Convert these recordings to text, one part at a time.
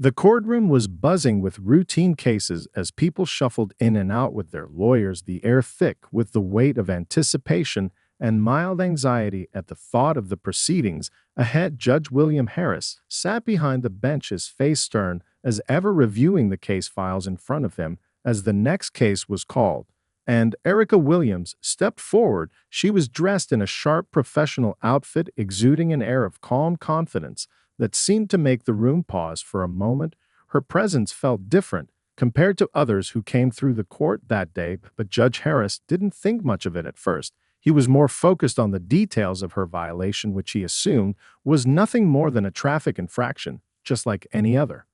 The courtroom was buzzing with routine cases as people shuffled in and out with their lawyers, the air thick with the weight of anticipation and mild anxiety at the thought of the proceedings ahead. Judge William Harris sat behind the bench, his face stern as ever, reviewing the case files in front of him as the next case was called. And Erica Williams stepped forward. She was dressed in a sharp professional outfit, exuding an air of calm confidence that seemed to make the room pause for a moment. Her presence felt different compared to others who came through the court that day, but Judge Harris didn't think much of it at first. He was more focused on the details of her violation, which he assumed was nothing more than a traffic infraction, just like any other.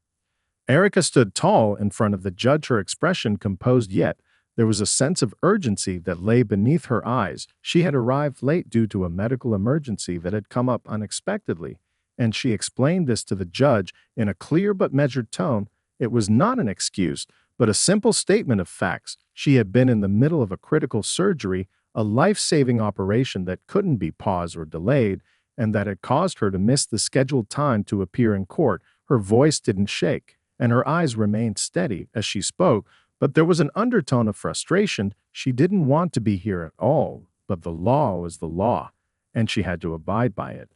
Erica stood tall in front of the judge, her expression composed, yet there was a sense of urgency that lay beneath her eyes. She had arrived late due to a medical emergency that had come up unexpectedly, and she explained this to the judge in a clear but measured tone. It was not an excuse, but a simple statement of facts. She had been in the middle of a critical surgery, a life-saving operation that couldn't be paused or delayed, and that had caused her to miss the scheduled time to appear in court. Her voice didn't shake, and her eyes remained steady as she spoke, but there was an undertone of frustration. She didn't want to be here at all, but the law was the law, and she had to abide by it.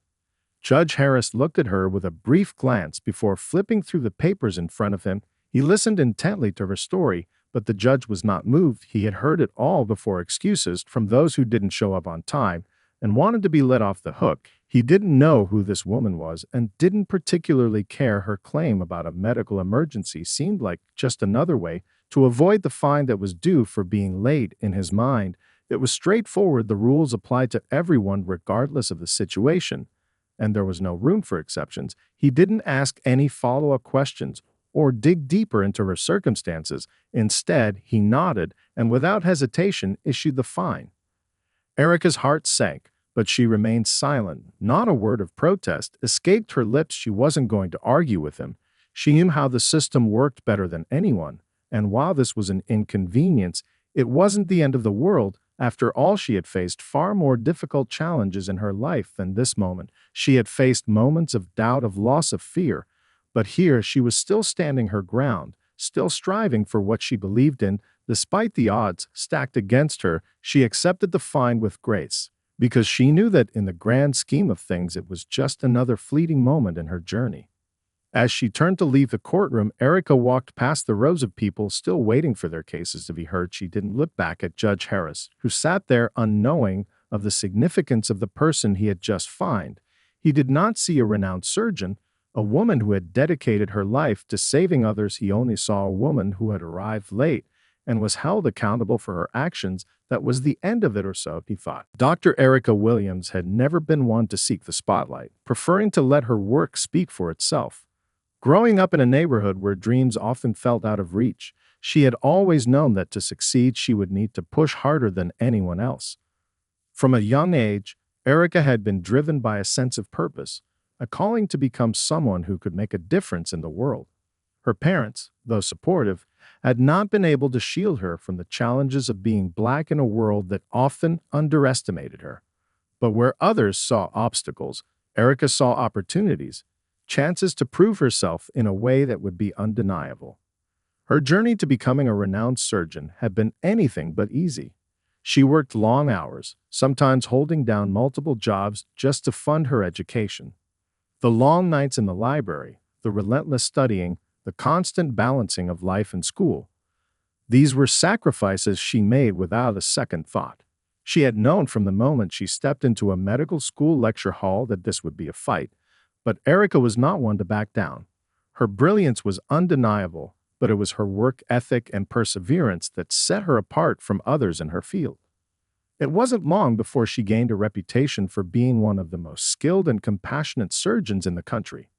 Judge Harris looked at her with a brief glance before flipping through the papers in front of him. He listened intently to her story, but the judge was not moved. He had heard it all before: excuses from those who didn't show up on time and wanted to be let off the hook. He didn't know who this woman was and didn't particularly care. Her claim about a medical emergency seemed like just another way to avoid the fine that was due for being late. In his mind, it was straightforward. The rules applied to everyone regardless of the situation, and there was no room for exceptions. He didn't ask any follow-up questions or dig deeper into her circumstances. Instead, he nodded and without hesitation issued the fine. Erica's heart sank, but she remained silent. Not a word of protest escaped her lips. She wasn't going to argue with him. She knew how the system worked better than anyone, and while this was an inconvenience, it wasn't the end of the world. After all, she had faced far more difficult challenges in her life than this moment. She had faced moments of doubt, of loss, of fear, but here she was still standing her ground, still striving for what she believed in. Despite the odds stacked against her, she accepted the fine with grace, because she knew that in the grand scheme of things it was just another fleeting moment in her journey. As she turned to leave the courtroom, Erica walked past the rows of people still waiting for their cases to be heard. She didn't look back at Judge Harris, who sat there unknowing of the significance of the person he had just fined. He did not see a renowned surgeon, a woman who had dedicated her life to saving others. He only saw a woman who had arrived late and was held accountable for her actions. That was the end of it, or so he thought. Dr. Erica Williams had never been one to seek the spotlight, preferring to let her work speak for itself. Growing up in a neighborhood where dreams often felt out of reach, she had always known that to succeed she would need to push harder than anyone else. From a young age, Erica had been driven by a sense of purpose, a calling to become someone who could make a difference in the world. Her parents, though supportive, had not been able to shield her from the challenges of being Black in a world that often underestimated her. But where others saw obstacles, Erica saw opportunities, chances to prove herself in a way that would be undeniable. Her journey to becoming a renowned surgeon had been anything but easy. She worked long hours, sometimes holding down multiple jobs just to fund her education. The long nights in the library, the relentless studying, the constant balancing of life and school. These were sacrifices she made without a second thought. She had known from the moment she stepped into a medical school lecture hall that this would be a fight, but Erica was not one to back down. Her brilliance was undeniable, but it was her work ethic and perseverance that set her apart from others in her field. It wasn't long before she gained a reputation for being one of the most skilled and compassionate surgeons in the country.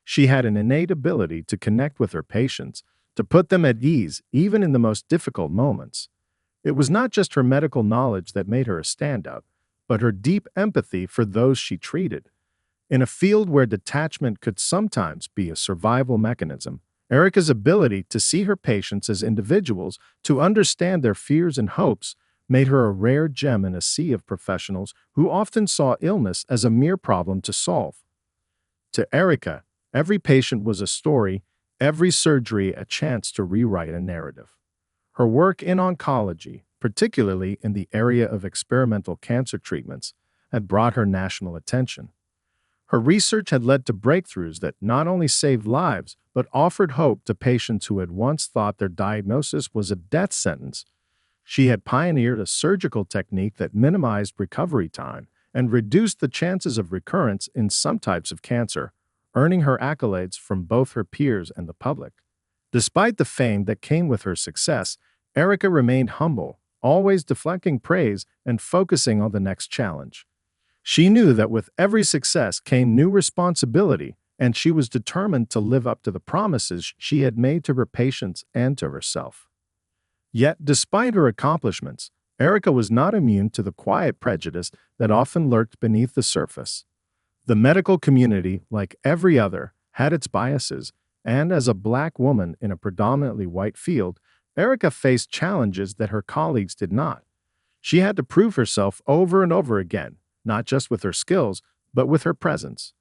She had an innate ability to connect with her patients, to put them at ease even in the most difficult moments. It was not just her medical knowledge that made her a standout, but her deep empathy for those she treated. In a field where detachment could sometimes be a survival mechanism, Erica's ability to see her patients as individuals, to understand their fears and hopes, made her a rare gem in a sea of professionals who often saw illness as a mere problem to solve. To Erica, every patient was a story, every surgery a chance to rewrite a narrative. Her work in oncology, particularly in the area of experimental cancer treatments, had brought her national attention. Her research had led to breakthroughs that not only saved lives, but offered hope to patients who had once thought their diagnosis was a death sentence. She had pioneered a surgical technique that minimized recovery time and reduced the chances of recurrence in some types of cancer, earning her accolades from both her peers and the public. Despite the fame that came with her success, Erica remained humble, always deflecting praise and focusing on the next challenge. She knew that with every success came new responsibility, and she was determined to live up to the promises she had made to her patients and to herself. Yet, despite her accomplishments, Erica was not immune to the quiet prejudice that often lurked beneath the surface. The medical community, like every other, had its biases, and as a Black woman in a predominantly white field, Erica faced challenges that her colleagues did not. She had to prove herself over and over again, not just with her skills, but with her presence.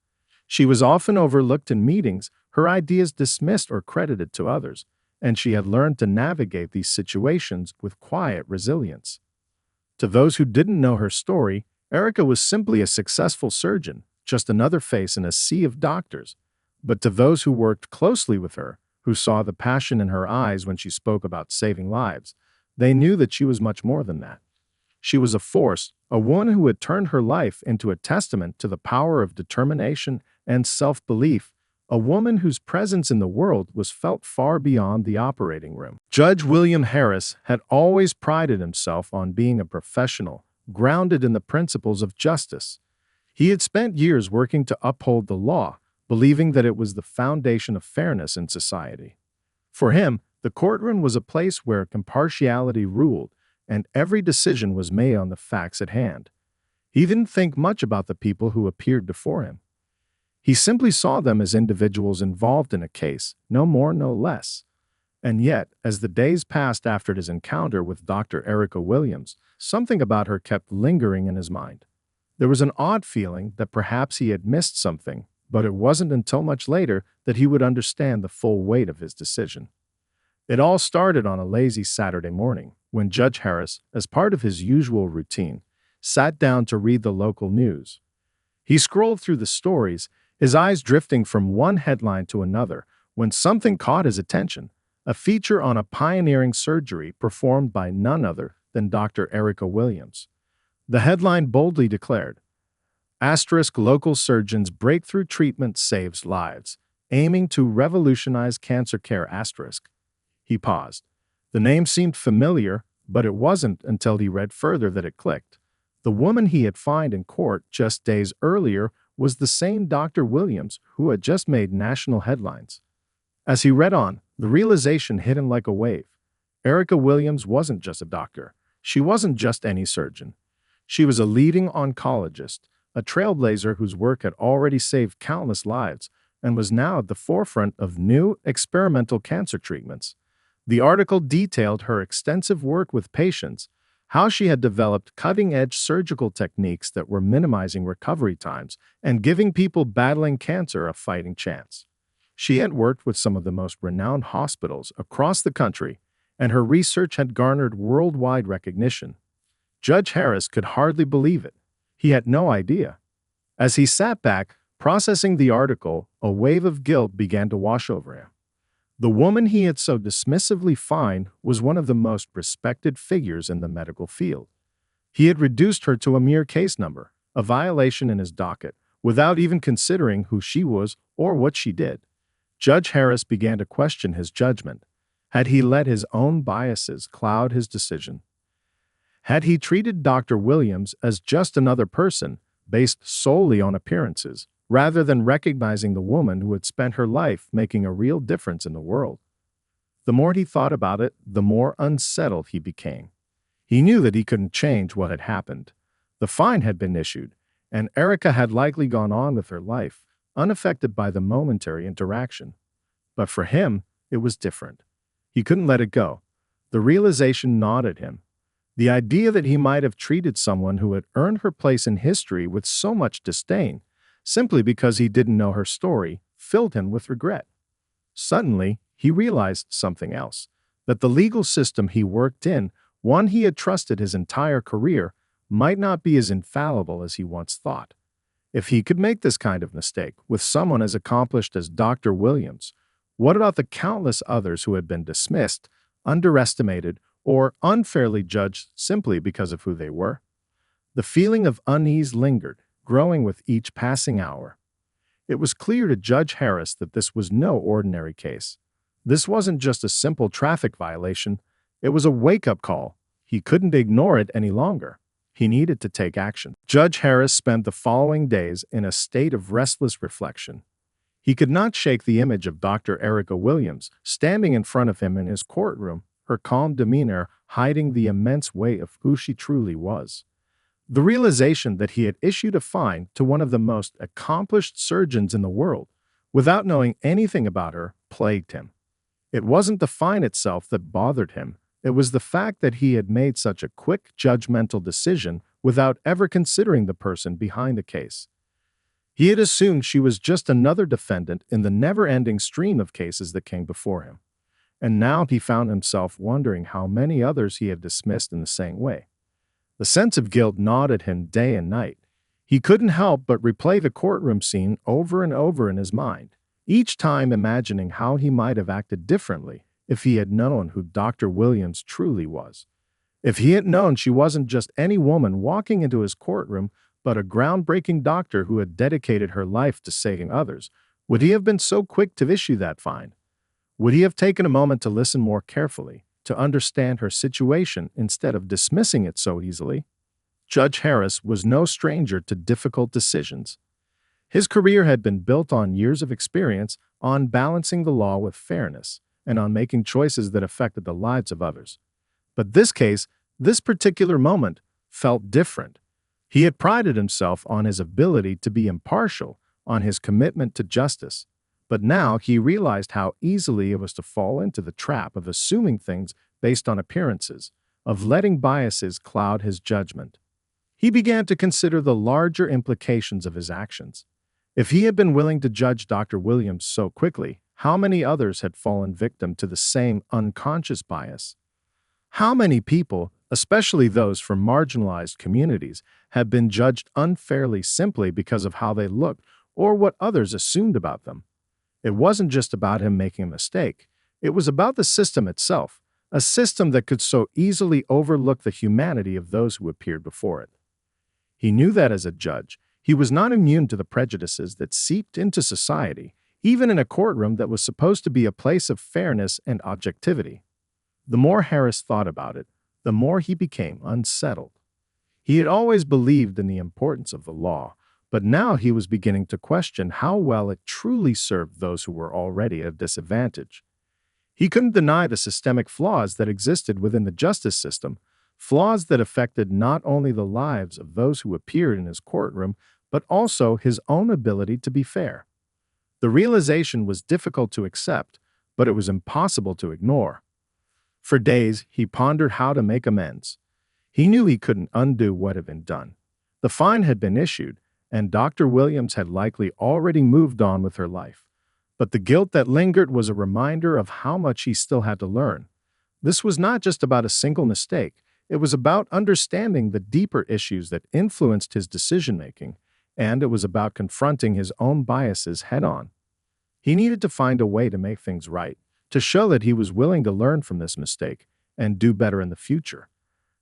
She was often overlooked in meetings, her ideas dismissed or credited to others, and she had learned to navigate these situations with quiet resilience. To those who didn't know her story, Erica was simply a successful surgeon, just another face in a sea of doctors. But to those who worked closely with her, who saw the passion in her eyes when she spoke about saving lives, they knew that she was much more than that. She was a force, a woman who had turned her life into a testament to the power of determination and self-belief, a woman whose presence in the world was felt far beyond the operating room. Judge William Harris had always prided himself on being a professional, grounded in the principles of justice. He had spent years working to uphold the law, believing that it was the foundation of fairness in society. For him, the courtroom was a place where impartiality ruled, and every decision was made on the facts at hand. He didn't think much about the people who appeared before him. He simply saw them as individuals involved in a case, no more, no less. And yet, as the days passed after his encounter with Dr. Erica Williams, something about her kept lingering in his mind. There was an odd feeling that perhaps he had missed something, but it wasn't until much later that he would understand the full weight of his decision. It all started on a lazy Saturday morning, when Judge Harris, as part of his usual routine, sat down to read the local news. He scrolled through the stories, his eyes drifting from one headline to another, when something caught his attention, a feature on a pioneering surgery performed by none other than Dr. Erica Williams. The headline boldly declared, "Asterisk local surgeon's breakthrough treatment saves lives, aiming to revolutionize cancer care asterisk." He paused. The name seemed familiar, but it wasn't until he read further that it clicked. The woman he had found in court just days earlier was the same Dr. Williams who had just made national headlines. As he read on, the realization hit him like a wave. Erica Williams wasn't just a doctor. She wasn't just any surgeon. She was a leading oncologist, a trailblazer whose work had already saved countless lives and was now at the forefront of new experimental cancer treatments. The article detailed her extensive work with patients, how she had developed cutting-edge surgical techniques that were minimizing recovery times and giving people battling cancer a fighting chance. She had worked with some of the most renowned hospitals across the country, and her research had garnered worldwide recognition. Judge Harris could hardly believe it. He had no idea. As he sat back, processing the article, a wave of guilt began to wash over him. The woman he had so dismissively fined was one of the most respected figures in the medical field. He had reduced her to a mere case number, a violation in his docket, without even considering who she was or what she did. Judge Harris began to question his judgment. Had he let his own biases cloud his decision? Had he treated Dr. Williams as just another person, based solely on appearances, rather than recognizing the woman who had spent her life making a real difference in the world? The more he thought about it, the more unsettled he became. He knew that he couldn't change what had happened. The fine had been issued, and Erica had likely gone on with her life, unaffected by the momentary interaction. But for him, it was different. He couldn't let it go. The realization gnawed at him. The idea that he might have treated someone who had earned her place in history with so much disdain, simply because he didn't know her story, filled him with regret. Suddenly, he realized something else, that the legal system he worked in, one he had trusted his entire career, might not be as infallible as he once thought. If he could make this kind of mistake with someone as accomplished as Dr. Williams, what about the countless others who had been dismissed, underestimated, or unfairly judged simply because of who they were? The feeling of unease lingered, growing with each passing hour. It was clear to Judge Harris that this was no ordinary case. This wasn't just a simple traffic violation, it was a wake-up call. He couldn't ignore it any longer. He needed to take action. Judge Harris spent the following days in a state of restless reflection. He could not shake the image of Dr. Erica Williams standing in front of him in his courtroom, her calm demeanor hiding the immense weight of who she truly was. The realization that he had issued a fine to one of the most accomplished surgeons in the world, without knowing anything about her, plagued him. It wasn't the fine itself that bothered him. It was the fact that he had made such a quick, judgmental decision without ever considering the person behind the case. He had assumed she was just another defendant in the never-ending stream of cases that came before him. And now he found himself wondering how many others he had dismissed in the same way. The sense of guilt gnawed at him day and night. He couldn't help but replay the courtroom scene over and over in his mind, each time imagining how he might have acted differently if he had known who Dr. Williams truly was. If he had known she wasn't just any woman walking into his courtroom, but a groundbreaking doctor who had dedicated her life to saving others, would he have been so quick to issue that fine? Would he have taken a moment to listen more carefully, to understand her situation instead of dismissing it so easily? Judge Harris was no stranger to difficult decisions. His career had been built on years of experience, on balancing the law with fairness, and on making choices that affected the lives of others. But this case, this particular moment, felt different. He had prided himself on his ability to be impartial, on his commitment to justice. But now he realized how easily it was to fall into the trap of assuming things based on appearances, of letting biases cloud his judgment. He began to consider the larger implications of his actions. If he had been willing to judge Dr. Williams so quickly, how many others had fallen victim to the same unconscious bias? How many people, especially those from marginalized communities, had been judged unfairly simply because of how they looked or what others assumed about them? It wasn't just about him making a mistake. It was about the system itself, a system that could so easily overlook the humanity of those who appeared before it. He knew that as a judge, he was not immune to the prejudices that seeped into society, even in a courtroom that was supposed to be a place of fairness and objectivity. The more Harris thought about it, the more he became unsettled. He had always believed in the importance of the law, but now he was beginning to question how well it truly served those who were already at a disadvantage. He couldn't deny the systemic flaws that existed within the justice system, flaws that affected not only the lives of those who appeared in his courtroom, but also his own ability to be fair. The realization was difficult to accept, but it was impossible to ignore. For days, he pondered how to make amends. He knew he couldn't undo what had been done. The fine had been issued, and Dr. Williams had likely already moved on with her life. But the guilt that lingered was a reminder of how much he still had to learn. This was not just about a single mistake. It was about understanding the deeper issues that influenced his decision-making, and it was about confronting his own biases head-on. He needed to find a way to make things right, to show that he was willing to learn from this mistake and do better in the future.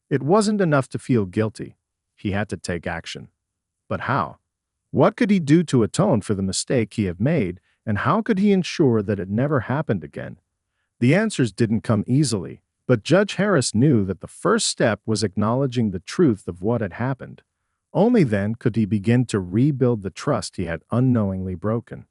It wasn't enough to feel guilty. He had to take action. But how? What could he do to atone for the mistake he had made, and how could he ensure that it never happened again? The answers didn't come easily, but Judge Harris knew that the first step was acknowledging the truth of what had happened. Only then could he begin to rebuild the trust he had unknowingly broken.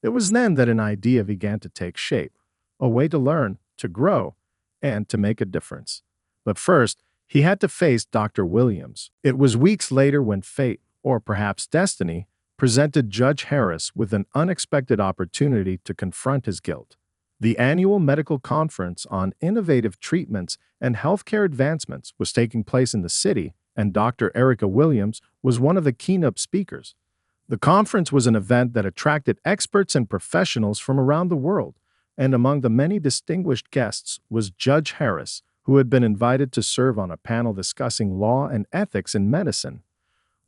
It was then that an idea began to take shape, a way to learn, to grow, and to make a difference. But first, he had to face Dr. Williams. It was weeks later when fate, or perhaps destiny, presented Judge Harris with an unexpected opportunity to confront his guilt. The annual medical conference on innovative treatments and healthcare advancements was taking place in the city, and Dr. Erica Williams was one of the keynote speakers. The conference was an event that attracted experts and professionals from around the world, and among the many distinguished guests was Judge Harris, who had been invited to serve on a panel discussing law and ethics in medicine.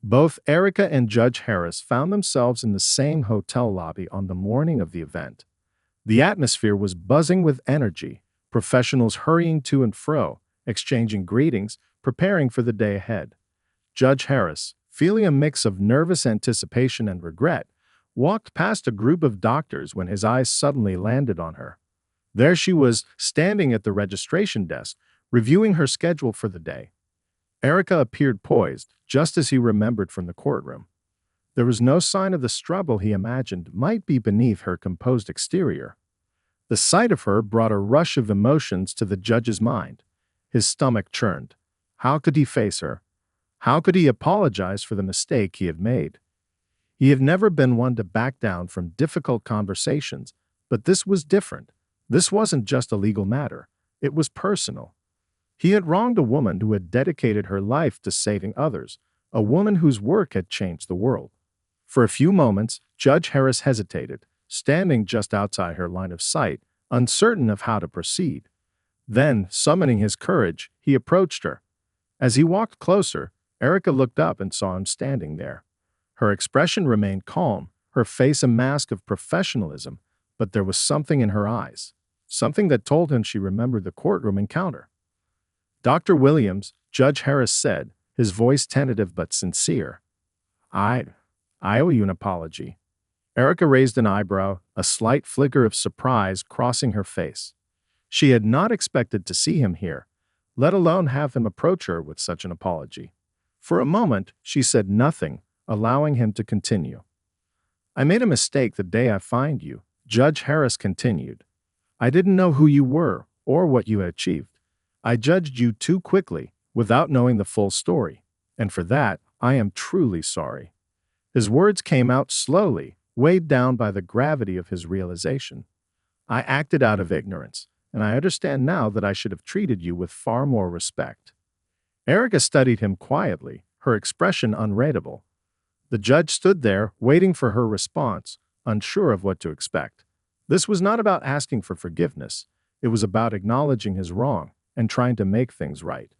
Both Erica and Judge Harris found themselves in the same hotel lobby on the morning of the event. The atmosphere was buzzing with energy, professionals hurrying to and fro, exchanging greetings, preparing for the day ahead. Judge Harris, feeling a mix of nervous anticipation and regret, walked past a group of doctors when his eyes suddenly landed on her. There she was, standing at the registration desk, reviewing her schedule for the day. Erica appeared poised, just as he remembered from the courtroom. There was no sign of the struggle he imagined might be beneath her composed exterior. The sight of her brought a rush of emotions to the judge's mind. His stomach churned. How could he face her? How could he apologize for the mistake he had made? He had never been one to back down from difficult conversations, but this was different. This wasn't just a legal matter. It was personal. He had wronged a woman who had dedicated her life to saving others, a woman whose work had changed the world. For a few moments, Judge Harris hesitated, standing just outside her line of sight, uncertain of how to proceed. Then, summoning his courage, he approached her. As he walked closer, Erica looked up and saw him standing there. Her expression remained calm, her face a mask of professionalism, but there was something in her eyes, something that told him she remembered the courtroom encounter. "Dr. Williams," Judge Harris said, his voice tentative but sincere. I owe you an apology." Erica raised an eyebrow, a slight flicker of surprise crossing her face. She had not expected to see him here, let alone have him approach her with such an apology. For a moment, she said nothing, allowing him to continue. "I made a mistake the day I fined you," Judge Harris continued. "I didn't know who you were or what you had achieved. I judged you too quickly, without knowing the full story, and for that, I am truly sorry." His words came out slowly, weighed down by the gravity of his realization. "I acted out of ignorance, and I understand now that I should have treated you with far more respect." Erica studied him quietly, her expression unreadable. The judge stood there, waiting for her response, unsure of what to expect. This was not about asking for forgiveness. It was about acknowledging his wrong and trying to make things right.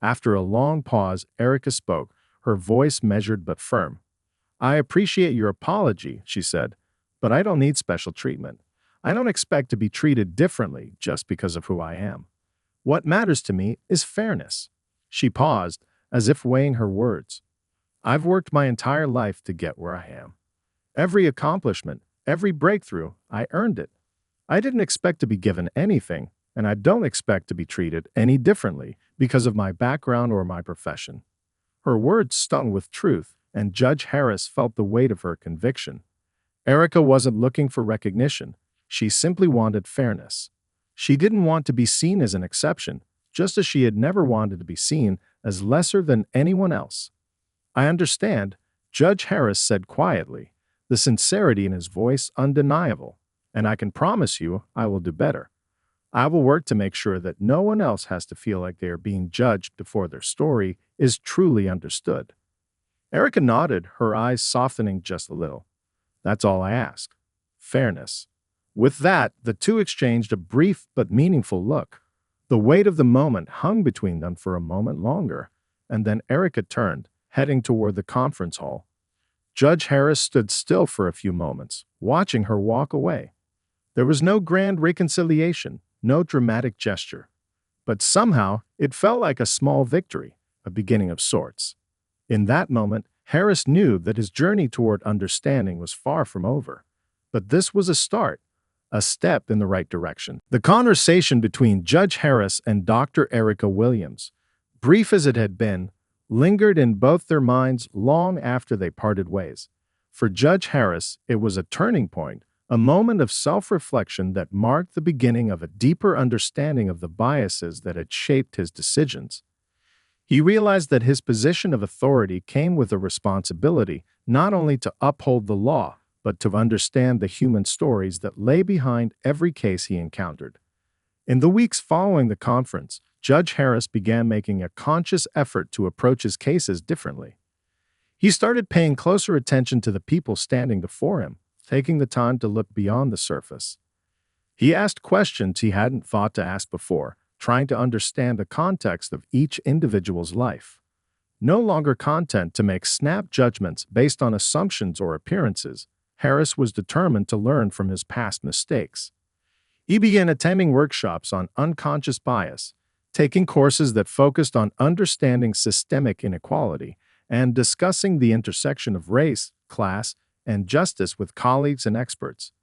After a long pause, Erica spoke, her voice measured but firm. "I appreciate your apology," she said, "but I don't need special treatment. I don't expect to be treated differently just because of who I am. What matters to me is fairness." She paused, as if weighing her words. "I've worked my entire life to get where I am. Every accomplishment, every breakthrough, I earned it. I didn't expect to be given anything, and I don't expect to be treated any differently because of my background or my profession." Her words stung with truth, and Judge Harris felt the weight of her conviction. Erica wasn't looking for recognition. She simply wanted fairness. She didn't want to be seen as an exception, just as she had never wanted to be seen as lesser than anyone else. "I understand," Judge Harris said quietly, the sincerity in his voice undeniable, "and I can promise you I will do better. I will work to make sure that no one else has to feel like they are being judged before their story is truly understood." Erica nodded, her eyes softening just a little. "That's all I ask. Fairness." With that, the two exchanged a brief but meaningful look. The weight of the moment hung between them for a moment longer, and then Erica turned, heading toward the conference hall. Judge Harris stood still for a few moments, watching her walk away. There was no grand reconciliation, no dramatic gesture. But somehow, it felt like a small victory, a beginning of sorts. In that moment, Harris knew that his journey toward understanding was far from over. But this was a start, a step in the right direction. The conversation between Judge Harris and Dr. Erica Williams, brief as it had been, lingered in both their minds long after they parted ways. For Judge Harris, it was a turning point, a moment of self-reflection that marked the beginning of a deeper understanding of the biases that had shaped his decisions. He realized that his position of authority came with a responsibility not only to uphold the law, but to understand the human stories that lay behind every case he encountered. In the weeks following the conference, Judge Harris began making a conscious effort to approach his cases differently. He started paying closer attention to the people standing before him, taking the time to look beyond the surface. He asked questions he hadn't thought to ask before, trying to understand the context of each individual's life. No longer content to make snap judgments based on assumptions or appearances, Harris was determined to learn from his past mistakes. He began attending workshops on unconscious bias, taking courses that focused on understanding systemic inequality, and discussing the intersection of race, class, and justice with colleagues and experts.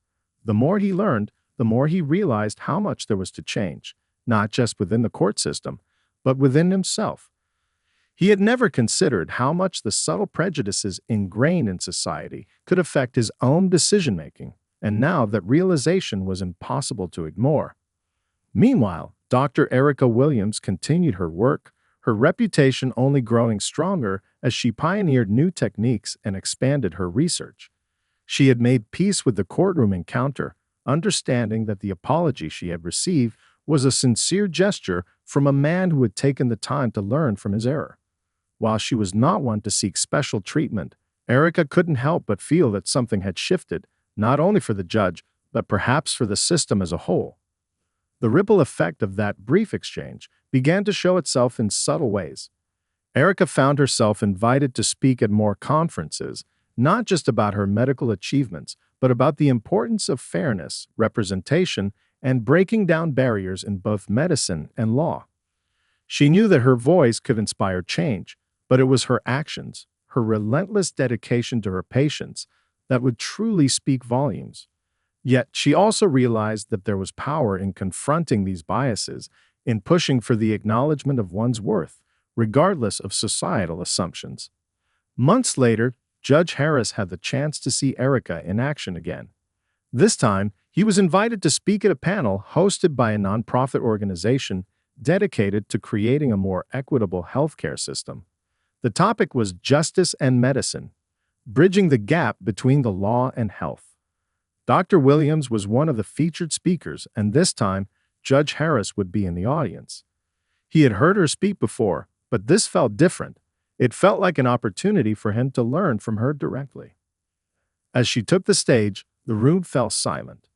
The more he learned, the more he realized how much there was to change, not just within the court system, but within himself. He had never considered how much the subtle prejudices ingrained in society could affect his own decision-making, and now that realization was impossible to ignore. Meanwhile, Dr. Erica Williams continued her work, her reputation only growing stronger as she pioneered new techniques and expanded her research. She had made peace with the courtroom encounter, understanding that the apology she had received was a sincere gesture from a man who had taken the time to learn from his error. While she was not one to seek special treatment, Erica couldn't help but feel that something had shifted, not only for the judge, but perhaps for the system as a whole. The ripple effect of that brief exchange began to show itself in subtle ways. Erica found herself invited to speak at more conferences, not just about her medical achievements, but about the importance of fairness, representation, and breaking down barriers in both medicine and law. She knew that her voice could inspire change, but it was her actions, her relentless dedication to her patients, that would truly speak volumes. Yet she also realized that there was power in confronting these biases, in pushing for the acknowledgement of one's worth, regardless of societal assumptions. Months later, Judge Harris had the chance to see Erica in action again. This time, he was invited to speak at a panel hosted by a nonprofit organization dedicated to creating a more equitable healthcare system. The topic was justice and medicine, bridging the gap between the law and health. Dr. Williams was one of the featured speakers, and this time, Judge Harris would be in the audience. He had heard her speak before, but this felt different. It felt like an opportunity for him to learn from her directly. As she took the stage, the room fell silent.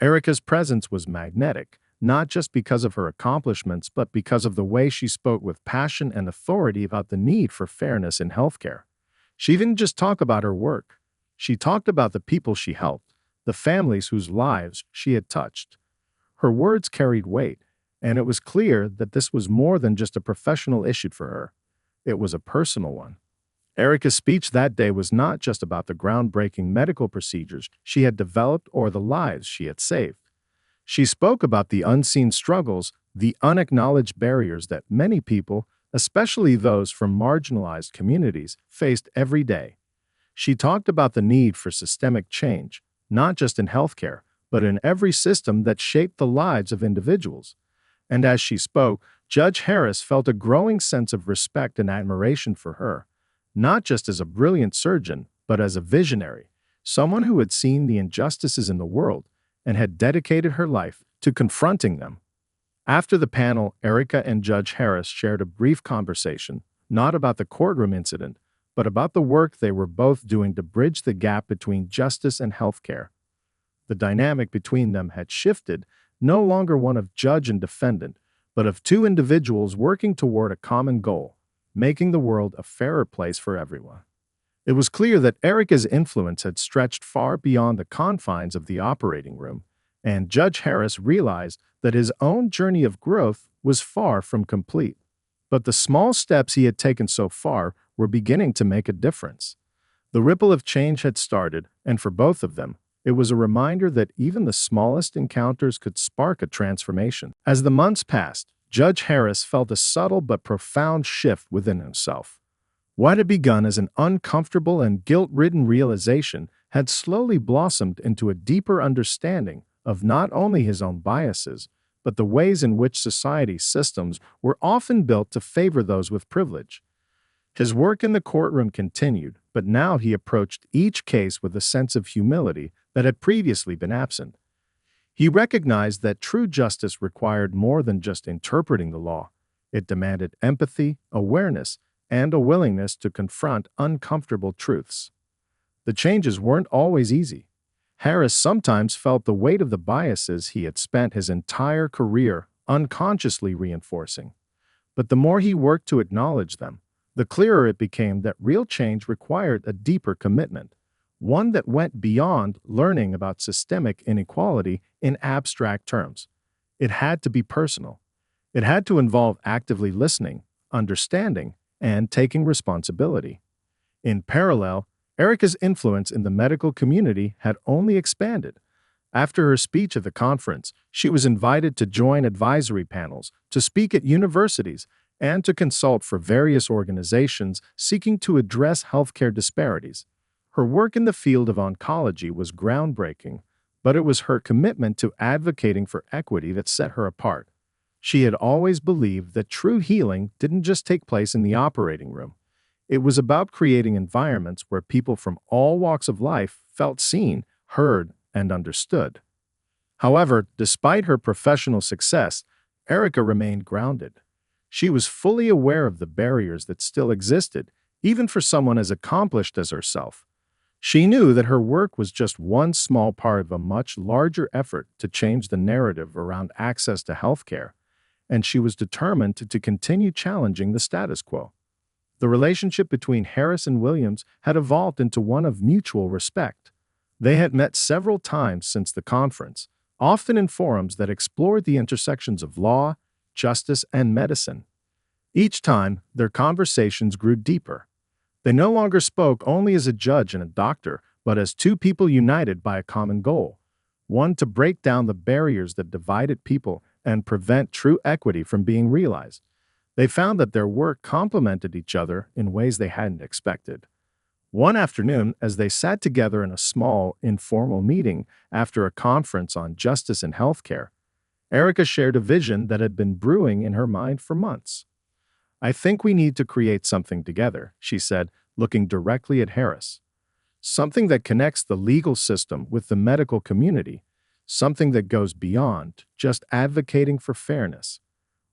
Erica's presence was magnetic, not just because of her accomplishments, but because of the way she spoke with passion and authority about the need for fairness in healthcare. She didn't just talk about her work. She talked about the people she helped, the families whose lives she had touched. Her words carried weight, and it was clear that this was more than just a professional issue for her. It was a personal one. Erica's speech that day was not just about the groundbreaking medical procedures she had developed or the lives she had saved. She spoke about the unseen struggles, the unacknowledged barriers that many people, especially those from marginalized communities, faced every day. She talked about the need for systemic change, not just in healthcare, but in every system that shaped the lives of individuals. And as she spoke, Judge Harris felt a growing sense of respect and admiration for her, not just as a brilliant surgeon, but as a visionary, someone who had seen the injustices in the world and had dedicated her life to confronting them. After the panel, Erica and Judge Harris shared a brief conversation, not about the courtroom incident, but about the work they were both doing to bridge the gap between justice and healthcare. The dynamic between them had shifted, no longer one of judge and defendant, but of two individuals working toward a common goal, making the world a fairer place for everyone. It was clear that Erica's influence had stretched far beyond the confines of the operating room, and Judge Harris realized that his own journey of growth was far from complete. But the small steps he had taken so far were beginning to make a difference. The ripple of change had started, and for both of them, it was a reminder that even the smallest encounters could spark a transformation. As the months passed, Judge Harris felt a subtle but profound shift within himself. What had begun as an uncomfortable and guilt-ridden realization had slowly blossomed into a deeper understanding of not only his own biases, but the ways in which society's systems were often built to favor those with privilege. His work in the courtroom continued, but now he approached each case with a sense of humility that had previously been absent. He recognized that true justice required more than just interpreting the law. It demanded empathy, awareness, and a willingness to confront uncomfortable truths. The changes weren't always easy. Harris sometimes felt the weight of the biases he had spent his entire career unconsciously reinforcing. But the more he worked to acknowledge them, the clearer it became that real change required a deeper commitment, one that went beyond learning about systemic inequality in abstract terms. It had to be personal. It had to involve actively listening, understanding, and taking responsibility. In parallel, Erica's influence in the medical community had only expanded. After her speech at the conference, she was invited to join advisory panels, to speak at universities, and to consult for various organizations seeking to address healthcare disparities. Her work in the field of oncology was groundbreaking, but it was her commitment to advocating for equity that set her apart. She had always believed that true healing didn't just take place in the operating room. It was about creating environments where people from all walks of life felt seen, heard, and understood. However, despite her professional success, Erica remained grounded. She was fully aware of the barriers that still existed, even for someone as accomplished as herself. She knew that her work was just one small part of a much larger effort to change the narrative around access to healthcare, and she was determined to continue challenging the status quo. The relationship between Harris and Williams had evolved into one of mutual respect. They had met several times since the conference, often in forums that explored the intersections of law, justice, and medicine. Each time, their conversations grew deeper. They no longer spoke only as a judge and a doctor, but as two people united by a common goal, one to break down the barriers that divided people and prevent true equity from being realized. They found that their work complemented each other in ways they hadn't expected. One afternoon, as they sat together in a small, informal meeting after a conference on justice and healthcare, Erica shared a vision that had been brewing in her mind for months. "I think we need to create something together," she said, looking directly at Harris. "Something that connects the legal system with the medical community, something that goes beyond just advocating for fairness.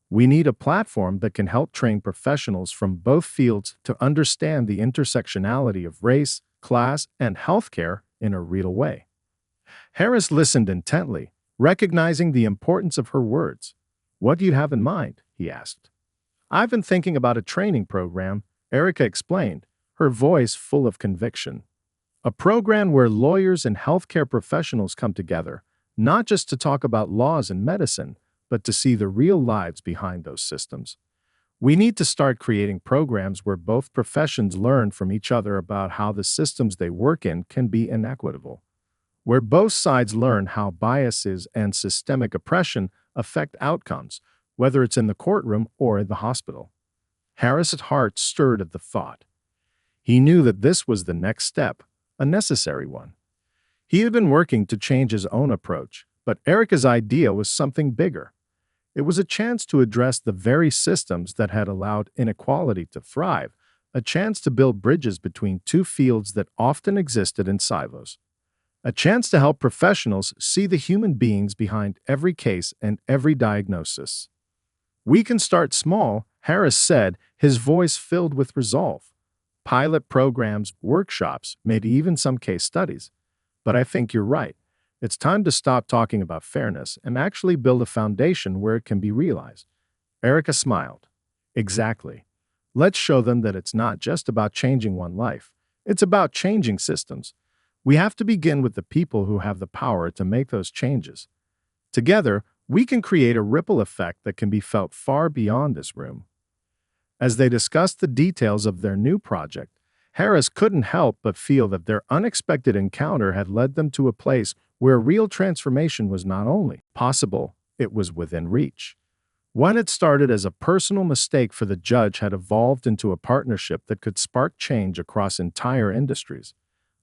We need a platform that can help train professionals from both fields to understand the intersectionality of race, class, and healthcare in a real way." Harris listened intently, recognizing the importance of her words. "What do you have in mind?" he asked. "I've been thinking about a training program," Erica explained, her voice full of conviction. "A program where lawyers and healthcare professionals come together, not just to talk about laws and medicine, but to see the real lives behind those systems. We need to start creating programs where both professions learn from each other about how the systems they work in can be inequitable, where both sides learn how biases and systemic oppression affect outcomes, whether it's in the courtroom or in the hospital." Harris's heart stirred at the thought. He knew that this was the next step, a necessary one. He had been working to change his own approach, but Erica's idea was something bigger. It was a chance to address the very systems that had allowed inequality to thrive, a chance to build bridges between two fields that often existed in silos, a chance to help professionals see the human beings behind every case and every diagnosis. "We can start small," Harris said, his voice filled with resolve. "Pilot programs, workshops, maybe even some case studies. But I think you're right. It's time to stop talking about fairness and actually build a foundation where it can be realized." Erica smiled. "Exactly. Let's show them that it's not just about changing one life. It's about changing systems. We have to begin with the people who have the power to make those changes. Together, we can create a ripple effect that can be felt far beyond this room." As they discussed the details of their new project, Harris couldn't help but feel that their unexpected encounter had led them to a place where real transformation was not only possible, it was within reach. What had started as a personal mistake for the judge had evolved into a partnership that could spark change across entire industries.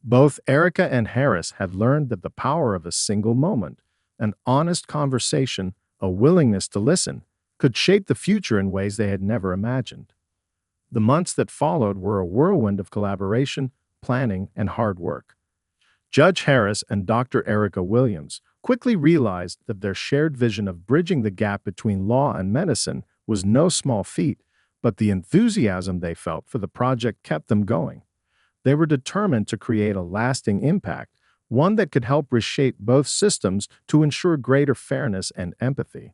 Both Erica and Harris had learned that the power of a single moment, an honest conversation, a willingness to listen, could shape the future in ways they had never imagined. The months that followed were a whirlwind of collaboration, planning, and hard work. Judge Harris and Dr. Erica Williams quickly realized that their shared vision of bridging the gap between law and medicine was no small feat, but the enthusiasm they felt for the project kept them going. They were determined to create a lasting impact, one that could help reshape both systems to ensure greater fairness and empathy.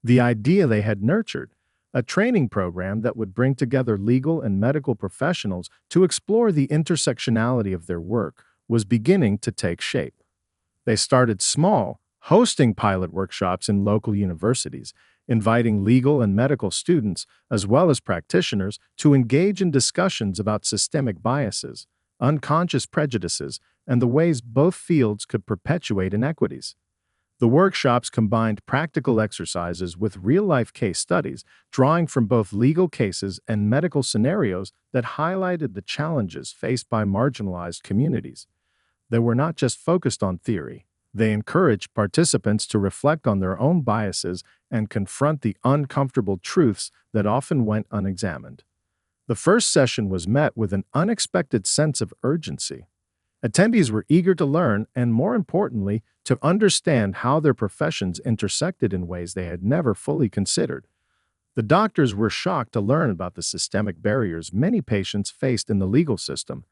The idea they had nurtured, a training program that would bring together legal and medical professionals to explore the intersectionality of their work, was beginning to take shape. They started small, hosting pilot workshops in local universities, inviting legal and medical students, as well as practitioners, to engage in discussions about systemic biases, unconscious prejudices, and the ways both fields could perpetuate inequities. The workshops combined practical exercises with real-life case studies, drawing from both legal cases and medical scenarios that highlighted the challenges faced by marginalized communities. They were not just focused on theory. They encouraged participants to reflect on their own biases and confront the uncomfortable truths that often went unexamined. The first session was met with an unexpected sense of urgency. Attendees were eager to learn and, more importantly, to understand how their professions intersected in ways they had never fully considered. The doctors were shocked to learn about the systemic barriers many patients faced in the legal system,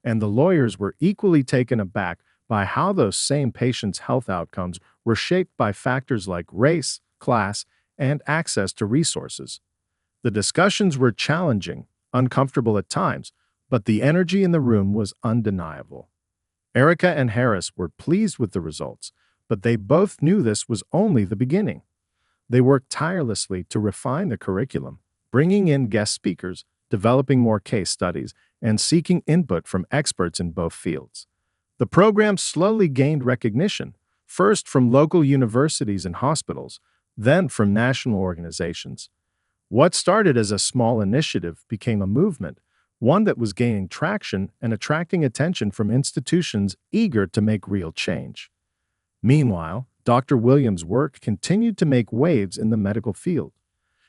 and the lawyers were equally taken aback by how those same patients' health outcomes were shaped by factors like race, class, and access to resources. The discussions were challenging, uncomfortable at times, but the energy in the room was undeniable. Erica and Harris were pleased with the results, but they both knew this was only the beginning. They worked tirelessly to refine the curriculum, bringing in guest speakers, developing more case studies, and seeking input from experts in both fields. The program slowly gained recognition, first from local universities and hospitals, then from national organizations. What started as a small initiative became a movement, one that was gaining traction and attracting attention from institutions eager to make real change. Meanwhile, Dr. Williams' work continued to make waves in the medical field.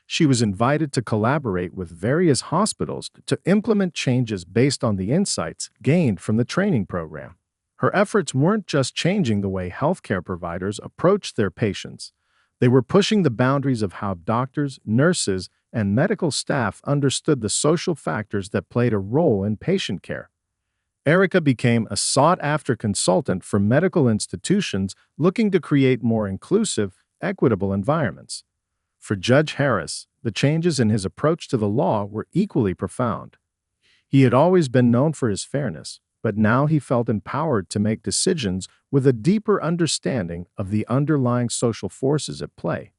She was invited to collaborate with various hospitals to implement changes based on the insights gained from the training program. Her efforts weren't just changing the way healthcare providers approached their patients. They were pushing the boundaries of how doctors, nurses, and medical staff understood the social factors that played a role in patient care. Erica became a sought-after consultant for medical institutions looking to create more inclusive, equitable environments. For Judge Harris, the changes in his approach to the law were equally profound. He had always been known for his fairness, but now he felt empowered to make decisions with a deeper understanding of the underlying social forces at play.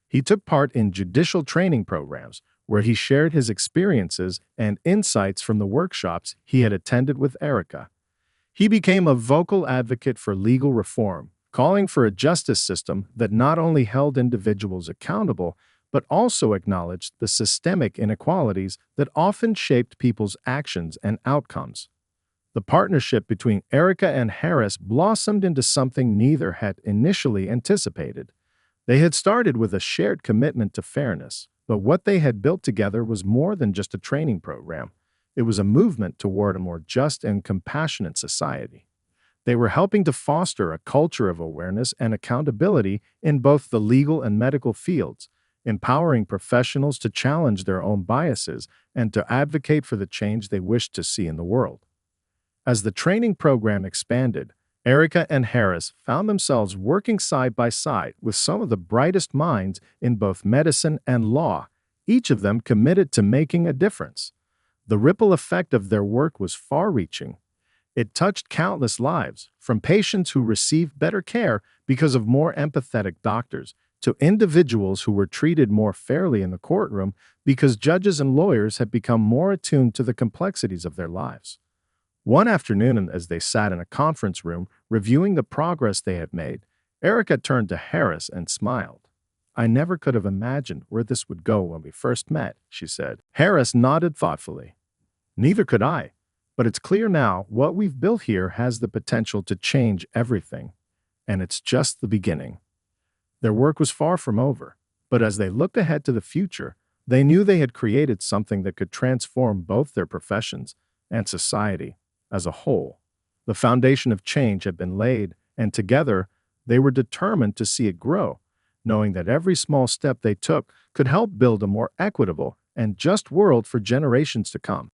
He took part in judicial training programs where he shared his experiences and insights from the workshops he had attended with Erica. He became a vocal advocate for legal reform, calling for a justice system that not only held individuals accountable, but also acknowledged the systemic inequalities that often shaped people's actions and outcomes. The partnership between Erica and Harris blossomed into something neither had initially anticipated. They had started with a shared commitment to fairness, but what they had built together was more than just a training program. It was a movement toward a more just and compassionate society. They were helping to foster a culture of awareness and accountability in both the legal and medical fields, empowering professionals to challenge their own biases and to advocate for the change they wished to see in the world. As the training program expanded, Erica and Harris found themselves working side by side with some of the brightest minds in both medicine and law, each of them committed to making a difference. The ripple effect of their work was far-reaching. It touched countless lives, from patients who received better care because of more empathetic doctors, to individuals who were treated more fairly in the courtroom because judges and lawyers had become more attuned to the complexities of their lives. One afternoon, as they sat in a conference room reviewing the progress they had made, Erica turned to Harris and smiled. "I never could have imagined where this would go when we first met," she said. Harris nodded thoughtfully. "Neither could I, but it's clear now what we've built here has the potential to change everything, and it's just the beginning." Their work was far from over, but as they looked ahead to the future, they knew they had created something that could transform both their professions and society as a whole. The foundation of change had been laid, and together they were determined to see it grow, knowing that every small step they took could help build a more equitable and just world for generations to come.